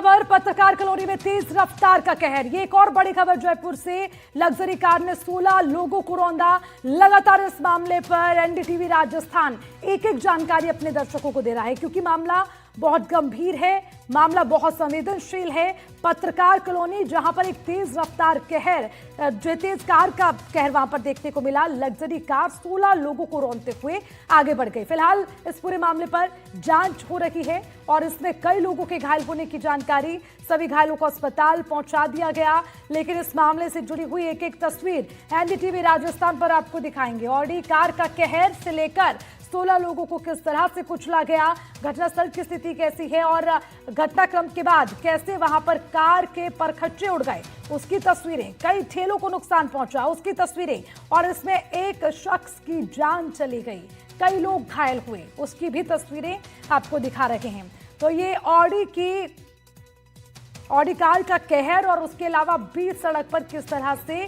खबर, पत्रकार कॉलोनी में तेज रफ्तार का कहर। ये एक और बड़ी खबर जयपुर से। लग्जरी कार ने 16 लोगों को रौंदा। लगातार इस मामले पर एनडीटीवी राजस्थान एक एक जानकारी अपने दर्शकों को दे रहा है, क्योंकि मामला बहुत गंभीर है, मामला बहुत संवेदनशील है। पत्रकार कॉलोनी जहां पर एक तेज रफ्तार कहर, जो तेज कार का कहर वहां पर देखने को मिला। लग्जरी कार 16 लोगों को रौंदते हुए आगे बढ़ गई। फिलहाल इस पूरे मामले पर जांच हो रही है और इसमें कई लोगों के घायल होने की जानकारी। सभी घायलों को अस्पताल पहुंचा दिया गया, लेकिन इस मामले से जुड़ी हुई एक एक तस्वीर एनडीटीवी राजस्थान पर आपको दिखाएंगे। ऑडी कार का कहर से लेकर 16 लोगों को किस तरह से कुचला गया, घटनास्थल की स्थिति कैसी है और घटनाक्रम के बाद कैसे वहां पर कार के परखच्चे उड़ गए, उसकी तस्वीरें। कई ठेलों को नुकसान पहुंचा, उसकी तस्वीरें। और इसमें एक शख्स की जान चली गई, कई लोग घायल हुए, उसकी भी तस्वीरें आपको दिखा रहे हैं। तो ये ऑडी कार का कहर और उसके अलावा बीच सड़क पर किस तरह से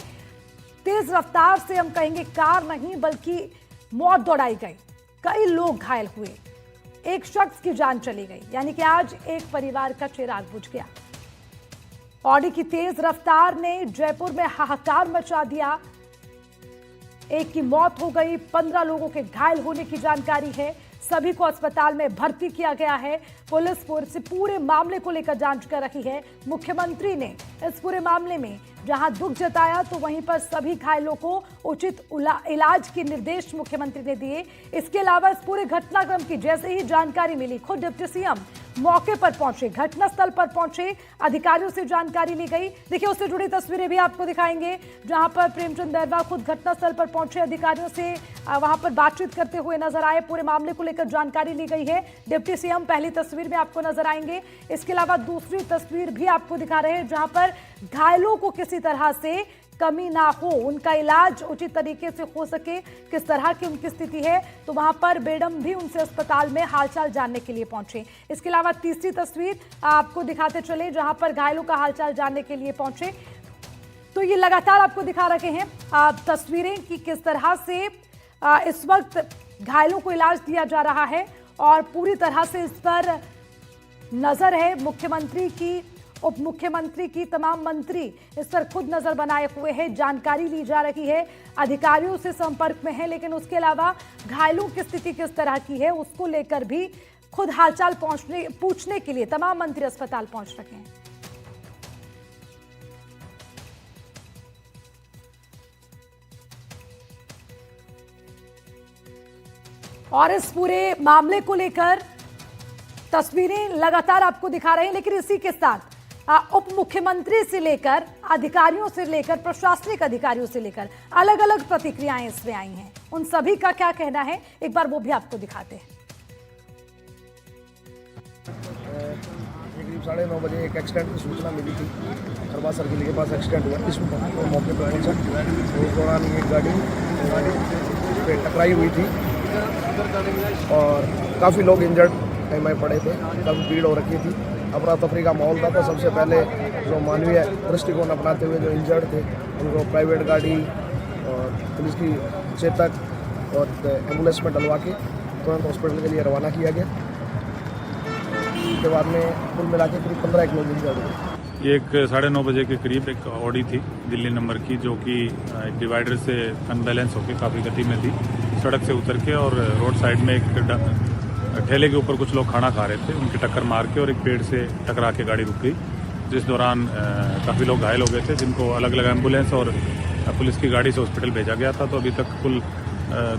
तेज रफ्तार से, हम कहेंगे कार नहीं बल्कि मौत दौड़ाई गई, कई लोग घायल हुए, एक शख्स की जान चली गई। यानी कि आज एक परिवार का चिराग बुझ गया। ऑडी की तेज रफ्तार ने जयपुर में हाहाकार मचा दिया। एक की मौत हो गई, 15 लोगों के घायल होने की जानकारी है। सभी को अस्पताल में भर्ती किया गया है। पुलिस पूरे मामले को लेकर जांच कर रही है। मुख्यमंत्री ने इस पूरे मामले में जहां दुख जताया, तो वहीं पर सभी घायलों को उचित इलाज के निर्देश मुख्यमंत्री ने दिए। इसके अलावा इस पूरे घटनाक्रम की जैसे ही जानकारी मिली, खुद डिप्टी सीएम मौके पर पहुंचे, घटनास्थल पर पहुंचे, अधिकारियों से जानकारी ली गई। देखिए, उससे जुड़ी तस्वीरें भी आपको दिखाएंगे, जहां पर प्रेमचंद बैरवा खुद घटनास्थल पर पहुंचे, अधिकारियों से वहां पर बातचीत करते हुए नजर आए। पूरे मामले को लेकर जानकारी ली गई है। डिप्टी सीएम पहली तस्वीर में आपको नजर आएंगे। इसके अलावा दूसरी तस्वीर भी आपको दिखा रहे हैं, जहां पर घायलों को किसी तरह से कमी ना हो, उनका इलाज उचित तरीके से हो सके, किस तरह की उनकी स्थिति है। तो वहां पर बेडम भी उनसे अस्पताल में हालचाल जानने के लिए पहुंचे। इसके अलावा तीसरी तस्वीर आपको दिखाते चले, जहां पर घायलों का हालचाल जानने के लिए पहुंचे। तो ये लगातार आपको दिखा रहे हैं तस्वीरें कि किस तरह से इस वक्त घायलों को इलाज दिया जा रहा है और पूरी तरह से इस पर नजर है मुख्यमंत्री की, उप मुख्यमंत्री की, तमाम मंत्री इस पर खुद नजर बनाए हुए हैं। जानकारी ली जा रही है, अधिकारियों से संपर्क में है, लेकिन उसके अलावा घायलों की स्थिति किस तरह की है उसको लेकर भी खुद हालचाल पूछने के लिए तमाम मंत्री अस्पताल पहुंच रहे हैं। और इस पूरे मामले को लेकर तस्वीरें लगातार आपको दिखा रहे हैं, लेकिन इसी के साथ उप मुख्यमंत्री से लेकर अधिकारियों से लेकर प्रशासनिक अधिकारियों से लेकर अलग अलग प्रतिक्रियाएं इसमें आई हैं। उन सभी का क्या कहना है, एक बार वो भी आपको दिखाते हैं। करीब 9:30 बजे एक एक्सीडेंट की सूचना मिली थी। खरबा सर्किल के पास एक्सीडेंट हुआ, इसमें मौके पर पहुंचा। उस दौरान एक गाड़ी पे टकराई हुई थी और काफ़ी लोग इंजर्ड में पड़े थे, काफ़ी भीड़ हो रखी थी, अफरा तफरी का माहौल था। तो सबसे पहले जो मानवीय दृष्टिकोण अपनाते हुए जो इंजर्ड थे उनको प्राइवेट गाड़ी और पुलिस की चेतक और एम्बुलेंस में डलवा के तुरंत हॉस्पिटल के लिए रवाना किया गया। उसके बाद में कुल मिला के करीब 15 लोग इंजर्ड हुए। ये एक 9:30 बजे के करीब एक ऑडी थी दिल्ली नंबर की, जो कि एक डिवाइडर से अनबैलेंस होकर काफ़ी गति में थी, सड़क से उतर के और रोड साइड में एक ठेले के ऊपर कुछ लोग खाना खा रहे थे, उनकी टक्कर मार के और एक पेड़ से टकरा के गाड़ी रुक गई, जिस दौरान काफ़ी लोग घायल हो गए थे, जिनको अलग अलग एम्बुलेंस और पुलिस की गाड़ी से हॉस्पिटल भेजा गया था। तो अभी तक कुल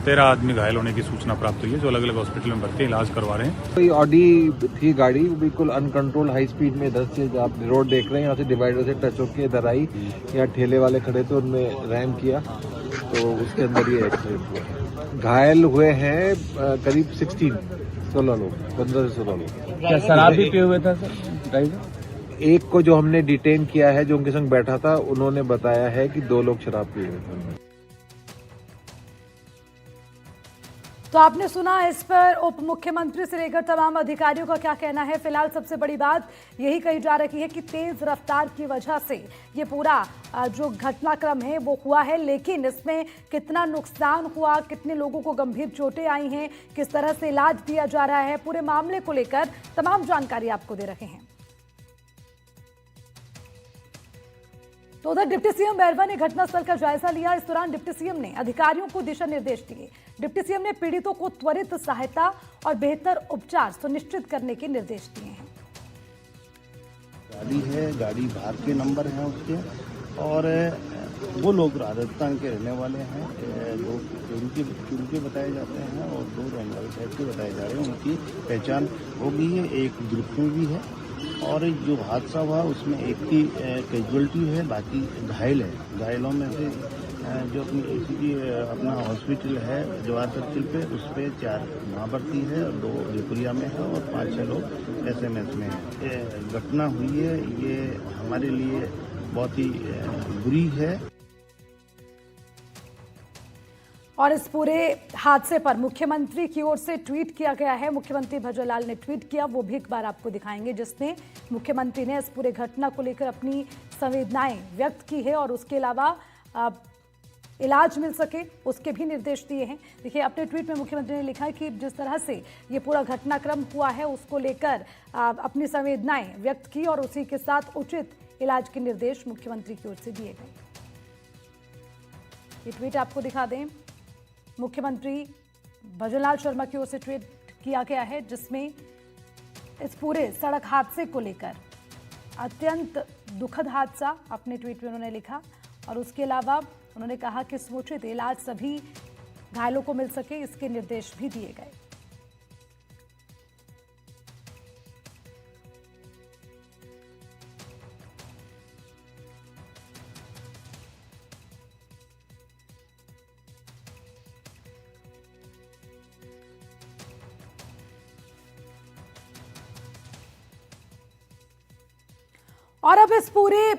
13 आदमी घायल होने की सूचना प्राप्त हुई है, जो अलग अलग हॉस्पिटल में भर्ती इलाज करवा रहे हैं। कोई ऑडी थी गाड़ी, बिल्कुल अनकंट्रोल हाई स्पीड में इधर से, आप रोड देख रहे हैं, यहाँ से डिवाइडर से टच होकर इधर आई। यहाँ ठेले वाले खड़े थे, उनमें रैम किया तो उसके अंदर ये एक्सीडेंट हुआ। घायल हुए हैं करीब 16 लोग, 15 से 16 लोग। क्या शराब भी पिए हुए था सर ड्राइवर? एक को जो हमने डिटेन किया है, जो उनके संग बैठा था, उन्होंने बताया है कि 2 लोग शराब पिए हुए थे। तो आपने सुना इस पर उप मुख्यमंत्री से लेकर तमाम अधिकारियों का क्या कहना है। फिलहाल सबसे बड़ी बात यही कही जा रही है कि तेज रफ्तार की वजह से ये पूरा जो घटनाक्रम है वो हुआ है, लेकिन इसमें कितना नुकसान हुआ, कितने लोगों को गंभीर चोटें आई हैं, किस तरह से इलाज दिया जा रहा है, पूरे मामले को लेकर तमाम जानकारी आपको दे रहे हैं। तो उधर डिप्टी सीएम बैरवा ने घटनास्थल का जायजा लिया। इस दौरान डिप्टी सीएम ने अधिकारियों को दिशा निर्देश दिए। डिप्टी सीएम ने पीड़ितों को त्वरित सहायता और बेहतर उपचार सुनिश्चित करने के निर्देश दिए हैं। गाड़ी है, गाड़ी बाहर के नंबर हैं उसके, और वो लोग राजस्थान के रहने वाले हैं। दो चुनके बताए जाते हैं और दो रंगाल साइड के बताए जा रहे हैं। उनकी पहचान हो गई है, एक ग्रुप में भी है, और जो हादसा हुआ उसमें एक की कैजुअलिटी है, बाकी घायल है। घायलों में से जो अपना हॉस्पिटल है जवाहर सर्किल पे, उस पर 4 वहाँ भर्ती है और 2 जयपुरिया में है और 5-6 लोग SMS में है। ये घटना हुई है, ये हमारे लिए बहुत ही बुरी है। और इस पूरे हादसे पर मुख्यमंत्री की ओर से ट्वीट किया गया है। मुख्यमंत्री भजनलाल ने ट्वीट किया, वो भी एक बार आपको दिखाएंगे, जिसमें मुख्यमंत्री ने इस पूरे घटना को लेकर अपनी संवेदनाएं व्यक्त की है और उसके अलावा इलाज मिल सके उसके भी निर्देश दिए हैं। देखिए, अपने ट्वीट में मुख्यमंत्री ने लिखा है कि जिस तरह से ये पूरा घटनाक्रम हुआ है उसको लेकर अपनी संवेदनाएं व्यक्त की और उसी के साथ उचित इलाज के निर्देश मुख्यमंत्री की ओर से दिए गए। ये ट्वीट आपको दिखा दें, मुख्यमंत्री भजनलाल शर्मा की ओर से ट्वीट किया गया है, जिसमें इस पूरे सड़क हादसे को लेकर अत्यंत दुखद हादसा अपने ट्वीट में उन्होंने लिखा और उसके अलावा उन्होंने कहा कि समुचित इलाज सभी घायलों को मिल सके इसके निर्देश भी दिए गए। और अब इस पूरे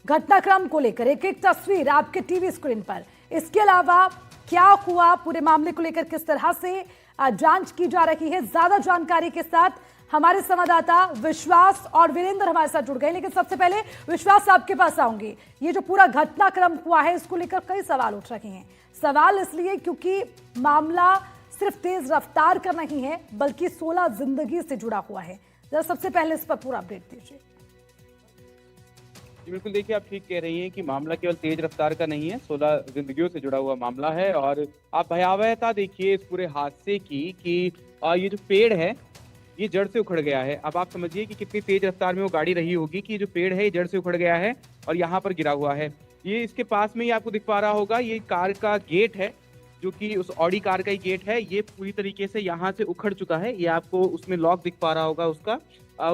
घटनाक्रम को लेकर एक एक तस्वीर आपके टीवी स्क्रीन पर। इसके अलावा क्या हुआ, पूरे मामले को लेकर किस तरह से जांच की जा रही है, ज्यादा जानकारी के साथ हमारे संवाददाता विश्वास और वीरेंद्र हमारे साथ जुड़ गए। लेकिन सबसे पहले विश्वास, आपके पास आऊंगी। ये जो पूरा घटनाक्रम हुआ है इसको लेकर कई सवाल उठ रहे हैं। सवाल इसलिए क्योंकि मामला सिर्फ तेज रफ्तार का नहीं है बल्कि 16 जिंदगी से जुड़ा हुआ है। जरा सबसे पहले इस पर पूरा अपडेट दीजिए। बिल्कुल, देखिए, आप ठीक कह रही हैं कि मामला केवल तेज रफ्तार का नहीं है, 16 जिंदगियों से जुड़ा हुआ मामला है। और आप भयावहता देखिए इस पूरे हादसे की कि ये जो पेड़ है ये जड़ से उखड़ गया है। अब आप समझिए कि कितनी तेज रफ्तार में वो गाड़ी रही होगी कि ये जो पेड़ है ये जड़ से उखड़ गया है और यहाँ पर गिरा हुआ है। ये इसके पास में ही आपको दिख पा रहा होगा, ये कार का गेट है, जो कि उस ऑडी कार का ही गेट है। ये पूरी तरीके से यहाँ से उखड़ चुका है। ये आपको उसमें लॉक दिख पा रहा होगा उसका।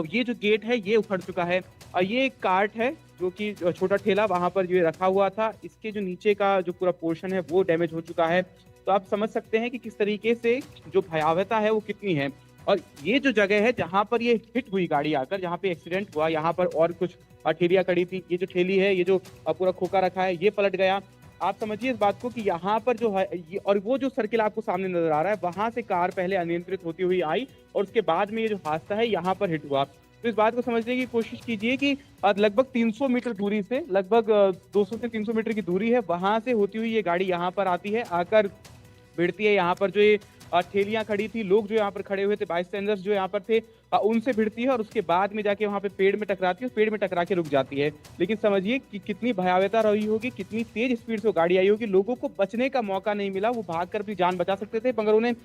ये जो गेट है ये उखड़ चुका है। ये एक कार्ट है जो कि छोटा ठेला वहां पर जो रखा हुआ था, इसके जो नीचे का जो पूरा पोर्शन है वो डैमेज हो चुका है। तो आप समझ सकते हैं कि किस तरीके से जो भयावहता है वो कितनी है। और ये जो जगह है जहां पर ये हिट हुई गाड़ी आकर, जहां पे एक्सीडेंट हुआ, यहाँ पर और कुछ ठेलियां खड़ी थी। ये जो ठेली है, ये जो पूरा खोखा रखा है, ये पलट गया। आप समझिए इस बात को कि यहाँ पर जो है ये, और वो जो सर्किल आपको सामने नजर आ रहा है, वहां से कार पहले अनियंत्रित होती हुई आई और उसके बाद में ये जो हादसा है यहाँ पर हिट हुआ। तो इस बात को समझने की कोशिश कीजिए कि लगभग 300 मीटर दूरी से, लगभग 200 से 300 मीटर की दूरी है, वहां से होती हुई ये गाड़ी यहाँ पर आती है, आकर भिड़ती है यहाँ पर जो ये ठेलियां खड़ी थी, लोग जो यहाँ पर खड़े हुए थे, बाइस्टैंडर्स जो यहाँ पर थे, उनसे भिड़ती है और उसके बाद में जाके वहाँ पे पेड़ में टकराती है, पेड़ में टकरा के रुक जाती है। लेकिन समझिए कि कितनी भयावहता रही होगी, कितनी तेज स्पीड से वो गाड़ी आई होगी। लोगों को बचने का मौका नहीं मिला, वो भाग कर अपनी जान बचा सकते थे मगर उन्हें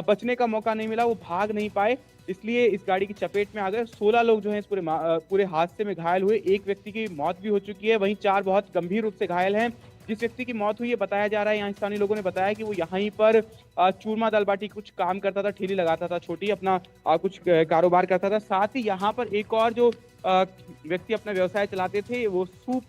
बचने का मौका नहीं मिला, वो भाग नहीं पाए, इसलिए इस गाड़ी की चपेट में आ गए। 16 लोग जो है इस पूरे हादसे में घायल हुए। एक व्यक्ति की मौत भी हो चुकी है, वहीं 4 बहुत गंभीर रूप से घायल हैं। जिस व्यक्ति की मौत हुई है बताया जा रहा है, यहाँ स्थानीय लोगों ने बताया कि वो यहीं पर चूरमा दाल बाटी कुछ काम करता था, ठेली लगाता था, छोटी अपना कुछ कारोबार करता था। साथ ही यहाँ पर एक और जो व्यक्ति अपना व्यवसाय चलाते थे, वो सूप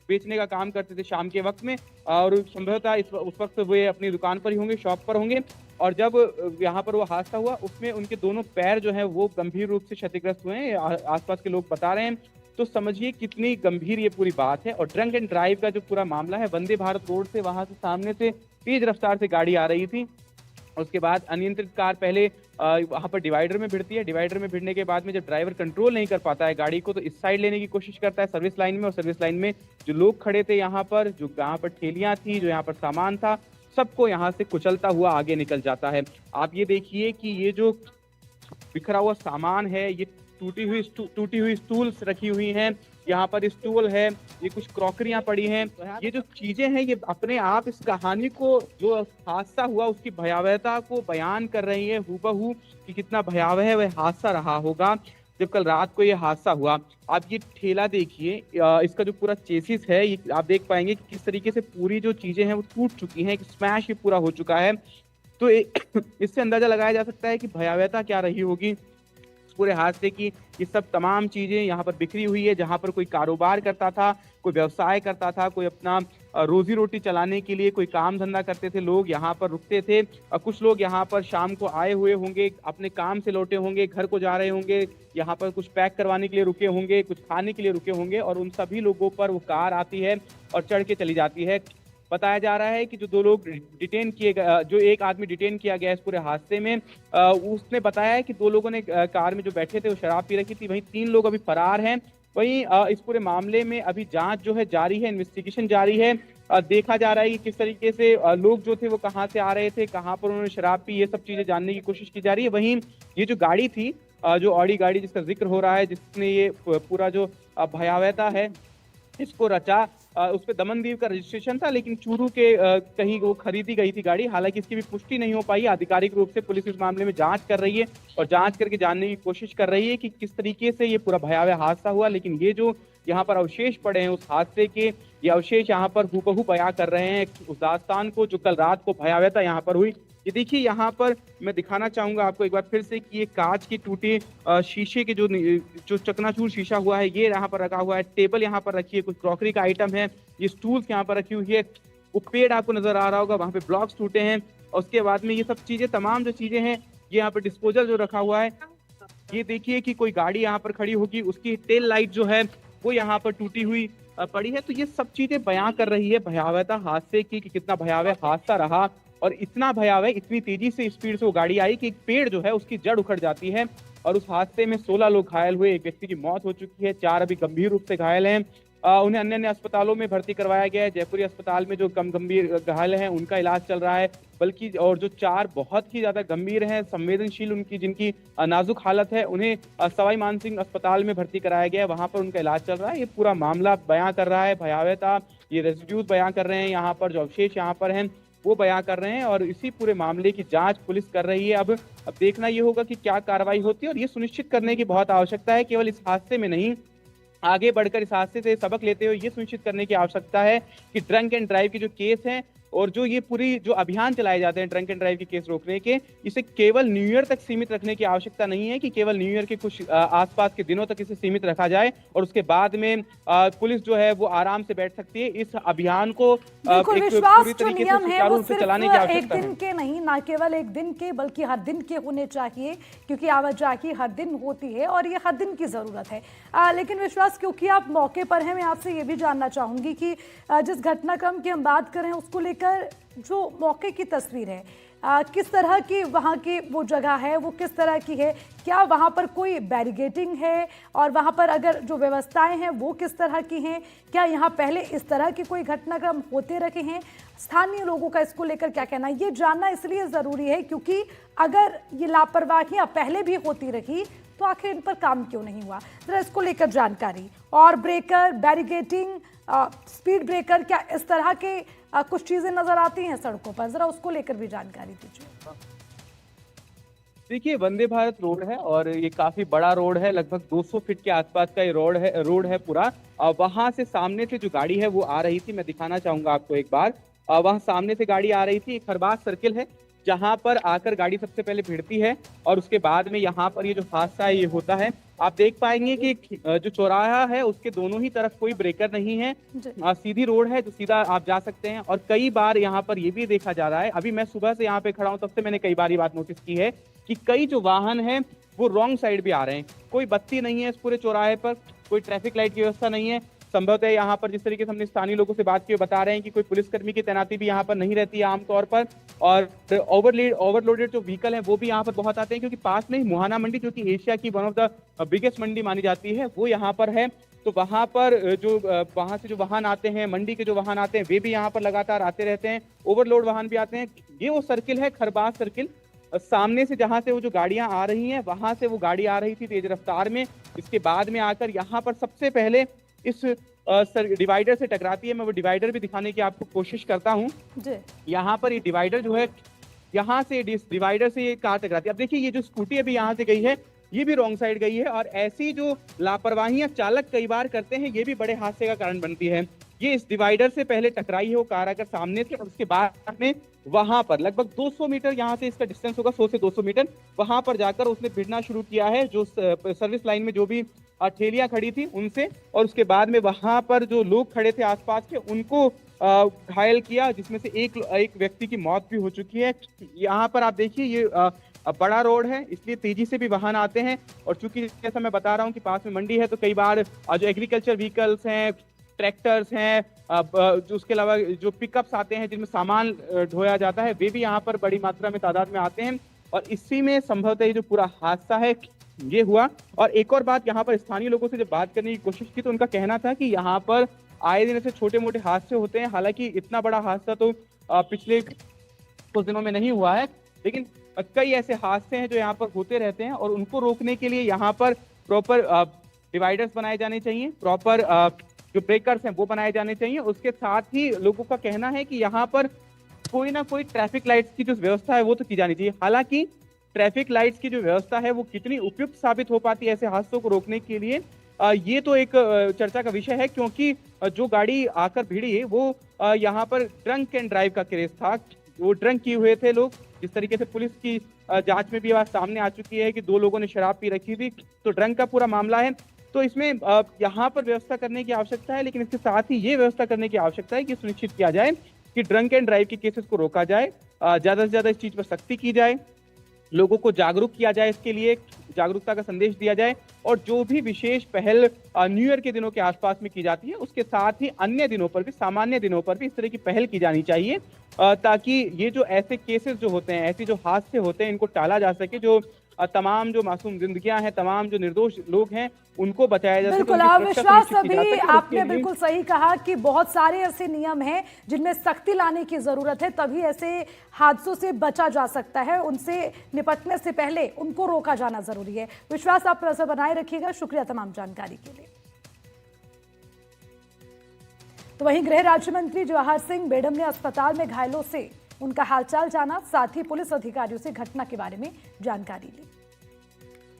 बेचने का काम करते थे शाम के वक्त में, और संभवतः उस वक्त वे अपनी दुकान पर ही होंगे, शॉप पर होंगे। और जब यहाँ पर वो हादसा हुआ उसमें उनके दोनों पैर जो है वो गंभीर रूप से क्षतिग्रस्त हुए हैं, आसपास के लोग बता रहे हैं। तो समझिए कितनी गंभीर ये पूरी बात है। और ड्रंक एंड ड्राइव का जो पूरा मामला है, वंदे भारत रोड से वहां से सामने से तेज रफ्तार से गाड़ी आ रही थी, उसके बाद अनियंत्रित कार पहले वहां पर डिवाइडर में भिड़ती है। डिवाइडर में भिड़ने के बाद में जब ड्राइवर कंट्रोल नहीं कर पाता है गाड़ी को, तो इस साइड लेने की कोशिश करता है सर्विस लाइन में, और सर्विस लाइन में जो लोग खड़े थे यहाँ पर, जो यहाँ पर ठेलियां थी, जो यहाँ पर सामान था, सबको यहाँ से कुचलता हुआ आगे निकल जाता है। आप ये देखिए कि ये जो बिखरा हुआ सामान है, ये टूटी हुई स्टूल्स रखी हुई हैं, यहाँ पर स्टूल है, ये कुछ क्रॉकरियां पड़ी हैं। ये जो चीजें हैं ये अपने आप इस कहानी को, जो हादसा हुआ उसकी भयावहता को बयान कर रही है हूबहू, कि कितना भयावह वह हादसा रहा होगा जब कल रात को ये हादसा हुआ। आप ये ठेला देखिए, इसका जो पूरा चेसिस है, ये आप देख पाएंगे कि किस तरीके से पूरी जो चीजें हैं वो टूट चुकी हैं, स्मैश ही पूरा हो चुका है। तो इससे अंदाजा लगाया जा सकता है कि भयावहता क्या रही होगी पूरे हादसे की। ये सब तमाम चीजें यहाँ पर बिखरी हुई है। जहाँ पर कोई कारोबार करता था, कोई व्यवसाय करता था, कोई अपना रोजी रोटी चलाने के लिए कोई काम धंधा करते थे, लोग यहाँ पर रुकते थे। कुछ लोग यहाँ पर शाम को आए हुए होंगे, अपने काम से लौटे होंगे, घर को जा रहे होंगे, यहाँ पर कुछ पैक करवाने के लिए रुके होंगे, कुछ खाने के लिए रुके होंगे, और उन सभी लोगों पर वो कार आती है और चढ़ के चली जाती है। बताया जा रहा है कि जो दो लोग डिटेन किए गए, जो एक आदमी डिटेन किया गया इस पूरे हादसे में, उसने बताया है कि दो लोगों ने कार में जो बैठे थे वो शराब पी रखी थी। वहीं 3 लोग अभी फरार हैं। वहीं इस पूरे मामले में अभी जांच जो है जारी है, इन्वेस्टिगेशन जारी है। देखा जा रहा है कि किस तरीके से लोग जो थे वो कहाँ से आ रहे थे, कहाँ पर उन्होंने शराब पी, ये सब चीजें जानने की कोशिश की जा रही है। वहीं ये जो गाड़ी थी, जो ऑडी गाड़ी जिसका जिक्र हो रहा है, जिसने ये पूरा जो भयावहता है इसको रचा, उस पे दमनदीव का रजिस्ट्रेशन था, लेकिन चूरू के कहीं वो खरीदी गई थी गाड़ी। हालांकि इसकी भी पुष्टि नहीं हो पाई। आधिकारिक रूप से पुलिस इस मामले में जांच कर रही है और जांच करके जानने की कोशिश कर रही है कि किस तरीके से ये पूरा भयावह हादसा हुआ। लेकिन ये जो यहाँ पर अवशेष पड़े हैं उस हादसे के, ये अवशेष यहाँ पर हूबहू बयां कर रहे हैं उस दास्तान को जो कल रात को भयावहता यहाँ पर हुई। ये देखिए, यहाँ पर मैं दिखाना चाहूंगा आपको एक बार फिर से कि ये कांच की टूटे शीशे के जो चकनाचूर शीशा हुआ है, ये यहाँ पर रखा हुआ है। टेबल यहाँ पर रखी है, कुछ क्रॉकरी का आइटम है, ये स्टूल्स यहाँ पर रखी हुई है। वो पेड़ आपको नजर आ रहा होगा, वहाँ पे ब्लॉक्स टूटे हैं। और उसके बाद में ये सब चीजें, तमाम जो चीजें हैं, ये यहाँ पर डिस्पोजल जो रखा हुआ है। ये देखिए कि कोई गाड़ी यहाँ पर खड़ी होगी, उसकी टेल लाइट जो है वो यहाँ पर टूटी हुई पड़ी है। तो ये सब चीजें बयां कर रही है भयावहता हादसे की, कि कितना भयावह हादसा रहा। और इतना भयावह, इतनी तेजी से स्पीड से वो गाड़ी आई कि एक पेड़ जो है उसकी जड़ उखड़ जाती है। और उस हादसे में 16 लोग घायल हुए, एक व्यक्ति की मौत हो चुकी है, 4 अभी गंभीर रूप से घायल हैं। उन्हें अन्य अन्य अस्पतालों में भर्ती करवाया गया है। जयपुरी अस्पताल में जो कम गंभीर घायल हैं उनका इलाज चल रहा है, बल्कि और जो 4 बहुत ही ज्यादा गंभीर हैं, संवेदनशील उनकी जिनकी नाजुक हालत है, उन्हें सवाई मानसिंह अस्पताल में भर्ती कराया गया है, वहां पर उनका इलाज चल रहा है। ये पूरा मामला बयां कर रहा है भयावहता, ये रेजिड्यूज बयां कर रहे हैं, यहाँ पर जो अवशेष यहाँ पर हैं वो बयां कर रहे हैं। और इसी पूरे मामले की जांच पुलिस कर रही है। अब देखना ये होगा कि क्या कार्रवाई होती है, और ये सुनिश्चित करने की बहुत आवश्यकता है, केवल इस हादसे में नहीं, आगे बढ़कर इस हादसे से सबक लेते हुए ये सुनिश्चित करने की आवश्यकता है कि ड्रंक एंड ड्राइव के जो केस हैं और जो ये पूरी जो अभियान चलाए जाते हैं ड्रंक एंड ड्राइव के केस रोकने के, इसे केवल न्यू ईयर तक सीमित रखने की आवश्यकता नहीं है कि केवल न्यू ईयर के कुछ आसपास के दिनों तक इसे सीमित रखा जाए और उसके बाद में पुलिस जो है वो आराम से बैठ सकती है। इस अभियान को बिल्कुल, एक विश्वास पूरी जो तरीके से नियम है सुचारू वो रूप से सिर्फ चलाने की एक आवश्यकता दिन है। के नहीं, ना केवल एक दिन के, बल्कि हर दिन के होने चाहिए, क्योंकि आवाजाही हर दिन होती है और ये हर दिन की जरूरत है। लेकिन विश्वास, क्योंकि आप मौके पर हैं, मैं आपसे ये भी जानना चाहूंगी कि जिस घटनाक्रम की हम बात करें उसको लेकर जो मौके की तस्वीर है, किस तरह की वहाँ की वो जगह है, वो किस तरह की है, क्या वहाँ पर कोई बैरिगेटिंग है, और वहाँ पर अगर जो व्यवस्थाएं हैं वो किस तरह की हैं, क्या यहाँ पहले इस तरह की कोई घटनाक्रम होते रहे हैं, स्थानीय लोगों का इसको लेकर क्या कहना है, ये जानना इसलिए ज़रूरी है क्योंकि अगर ये लापरवाहियाँ पहले भी होती रही तो आखिर इन पर काम क्यों नहीं हुआ। जरा इसको लेकर जानकारी, और ब्रेकर, बैरिगेटिंग, स्पीड ब्रेकर, क्या इस तरह के कुछ चीजें नजर आती हैं सड़कों पर, जरा उसको लेकर भी जानकारी दीजिए। देखिए, वंदे भारत रोड है और ये काफी बड़ा रोड है, लगभग 200 फीट के आसपास का ये रोड है पूरा। वहां से सामने से जो गाड़ी है वो आ रही थी, मैं दिखाना चाहूंगा आपको एक बार। वहां सामने से गाड़ी आ रही थी, एक खरबास सर्किल है जहां पर आकर गाड़ी सबसे पहले भिड़ती है और उसके बाद में यहाँ पर ये जो हादसा है ये होता है। आप देख पाएंगे कि जो चौराहा है उसके दोनों ही तरफ कोई ब्रेकर नहीं है, सीधी रोड है जो सीधा आप जा सकते हैं। और कई बार यहाँ पर ये भी देखा जा रहा है, अभी मैं सुबह से यहाँ पे खड़ा हूँ तब से मैंने कई बार ये बात नोटिस की है कि कई जो वाहन हैं वो रॉन्ग साइड भी आ रहे हैं। कोई बत्ती नहीं है इस पूरे चौराहे पर, कोई ट्रैफिक लाइट की व्यवस्था नहीं है। संभवतः यहाँ पर जिस तरीके से हमने स्थानीय लोगों से बात की बता रहे हैं कि कोई पुलिसकर्मी की तैनाती भी यहाँ पर नहीं रहती है आमतौर पर। और ओवरलोडेड जो व्हीकल हैं वो भी यहाँ पर बहुत आते हैं, क्योंकि पास में ही मुहाना मंडी, जो कि एशिया की वन ऑफ द बिगेस्ट मंडी मानी जाती है, वो यहाँ पर है। तो वहाँ पर जो वहाँ से जो वाहन आते हैं, मंडी के जो वाहन आते हैं, वे भी यहाँ पर लगातार आते रहते हैं। ओवरलोड वाहन भी आते हैं। ये वो सर्किल है, खरबास सर्किल। सामने से जहां से वो जो गाड़ियां आ रही हैं वहां से वो गाड़ी आ रही थी तेज रफ्तार में। इसके बाद में आकर यहाँ पर सबसे पहले इस डिवाइडर से टकराती है। मैं वो डिवाइडर भी दिखाने की आपको कोशिश करता हूँ। जी यहाँ पर ये डिवाइडर जो है, यहाँ से डिवाइडर से ये कार टकराती है। अब देखिए ये जो स्कूटी अभी यहाँ से गई है, ये भी रॉन्ग साइड गई है, और ऐसी जो लापरवाहियां चालक कई बार करते हैं, ये भी बड़े हादसे का कारण बनती है। ये इस डिवाइडर से पहले टकराई है वो कार आकर सामने से, और उसके बाद में वहां पर लगभग 200 मीटर, यहाँ से इसका डिस्टेंस होगा 100 से 200 मीटर, वहां पर जाकर उसने भिड़ना शुरू किया है जो सर्विस लाइन में जो भी ठेलियां खड़ी थी उनसे, और उसके बाद में वहां पर जो लोग खड़े थे आसपास के उनको घायल किया, जिसमें से एक व्यक्ति की मौत भी हो चुकी है। यहाँ पर आप देखिए ये बड़ा रोड है, इसलिए तेजी से भी वाहन आते हैं, और चूंकि जैसा मैं बता रहा हूँ कि पास में मंडी है, तो कई बार जो एग्रीकल्चर व्हीकल्स हैं, ट्रैक्टर्स हैं, जो उसके अलावा जो पिकअप्स आते हैं जिनमें सामान ढोया जाता है, वे भी यहाँ पर बड़ी मात्रा में तादाद में आते हैं, और इसी में संभवतः ये जो पूरा हादसा है ये हुआ। और एक और बात, यहाँ पर स्थानीय लोगों से जब बात करने की कोशिश की तो उनका कहना था कि यहाँ पर आए दिन ऐसे छोटे मोटे हादसे होते हैं। हालांकि इतना बड़ा हादसा तो पिछले कुछ दिनों में नहीं हुआ है, लेकिन कई ऐसे हादसे हैं जो यहाँ पर होते रहते हैं, और उनको रोकने के लिए यहाँ पर प्रॉपर डिवाइडर्स बनाए जाने चाहिए, प्रॉपर जो ब्रेकर्स हैं वो बनाए जाने चाहिए। उसके साथ ही लोगों का कहना है कि यहाँ पर कोई ना कोई ट्रैफिक लाइट्स की जो व्यवस्था है वो तो की जानी चाहिए। हालांकि ट्रैफिक लाइट्स की जो व्यवस्था है वो कितनी उपयुक्त साबित हो पाती है ऐसे हादसों को रोकने के लिए, ये तो एक चर्चा का विषय है, क्योंकि जो गाड़ी आकर भिड़ी वो यहाँ पर ड्रंक एंड ड्राइव का केस था। वो ड्रंक किए हुए थे लोग, जिस तरीके से पुलिस की जांच में भी बात सामने आ चुकी है कि 2 लोगों ने शराब पी रखी थी, तो ड्रंक का पूरा मामला है। तो इसमें यहाँ पर व्यवस्था करने की आवश्यकता है, लेकिन इसके साथ ही ये व्यवस्था करने की आवश्यकता है कि सुनिश्चित किया जाए कि ड्रंक एंड ड्राइव के केसेस को रोका जाए, ज्यादा से ज्यादा इस चीज पर सख्ती की जाए, लोगों को जागरूक किया जाए, इसके लिए जागरूकता का संदेश दिया जाए, और जो भी विशेष पहल न्यू ईयर के दिनों के आसपास में की जाती है उसके साथ ही अन्य दिनों पर भी, सामान्य दिनों पर भी इस तरह की पहल की जानी चाहिए, ताकि ये जो ऐसे केसेस जो होते हैं, ऐसे जो हादसे होते हैं, इनको टाला जा सके। जो तमाम जो मासूम जिंदगियां हैं, तमाम जो निर्दोष लोग हैं, उनको बचाया जा सके। बिल्कुल, विश्वास अभी आपने बिल्कुल सही कहा कि बहुत सारे ऐसे नियम हैं जिनमें सख्ती लाने की जरूरत है, तभी ऐसे हादसों से बचा जा सकता है। उनसे निपटने से पहले उनको रोका जाना जरूरी है। विश्वास आप ऐसा बनाए रखिएगा। शुक्रिया तमाम जानकारी के लिए। तो वहीं गृह राज्य मंत्री जवाहर सिंह बेडम ने अस्पताल में घायलों से उनका हालचाल जाना, साथ ही पुलिस अधिकारियों से घटना के बारे में जानकारी ली।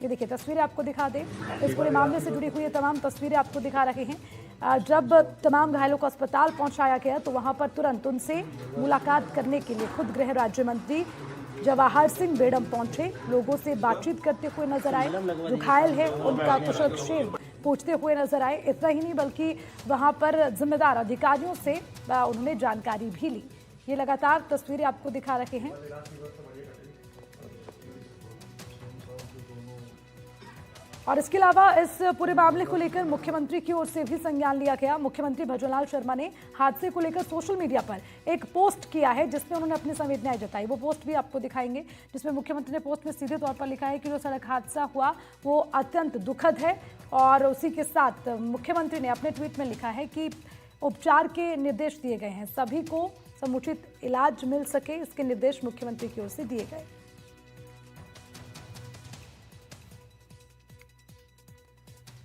ये देखिए तस्वीरें आपको दिखा दें, इस पूरे मामले से जुड़ी हुई तमाम तस्वीरें आपको दिखा रहे हैं। जब तमाम घायलों को अस्पताल पहुंचाया गया तो वहां पर तुरंत उनसे मुलाकात करने के लिए खुद गृह राज्य मंत्री जवाहर सिंह बेडम पहुंचे, लोगों से बातचीत करते हुए नजर आए, जो घायल है उनका कुशलक्षेम पूछते हुए नजर आए। इतना ही नहीं बल्कि वहां पर जिम्मेदार अधिकारियों से उन्होंने जानकारी भी ली। ये लगातार तस्वीरें आपको दिखा रहे हैं। और इसके अलावा इस पूरे मामले को लेकर मुख्यमंत्री की ओर से भी संज्ञान लिया गया। मुख्यमंत्री भजनलाल शर्मा ने हादसे को लेकर सोशल मीडिया पर एक पोस्ट किया है, जिसमें उन्होंने अपनी संवेदनाएं जताई। वो पोस्ट भी आपको दिखाएंगे, जिसमें मुख्यमंत्री ने पोस्ट में सीधे तौर पर लिखा है कि जो सड़क हादसा हुआ वो अत्यंत दुखद है, और उसी के साथ मुख्यमंत्री ने अपने ट्वीट में लिखा है कि उपचार के निर्देश दिए गए हैं, सभी को समुचित इलाज मिल सके, इसके निर्देश मुख्यमंत्री की ओर से दिए गए।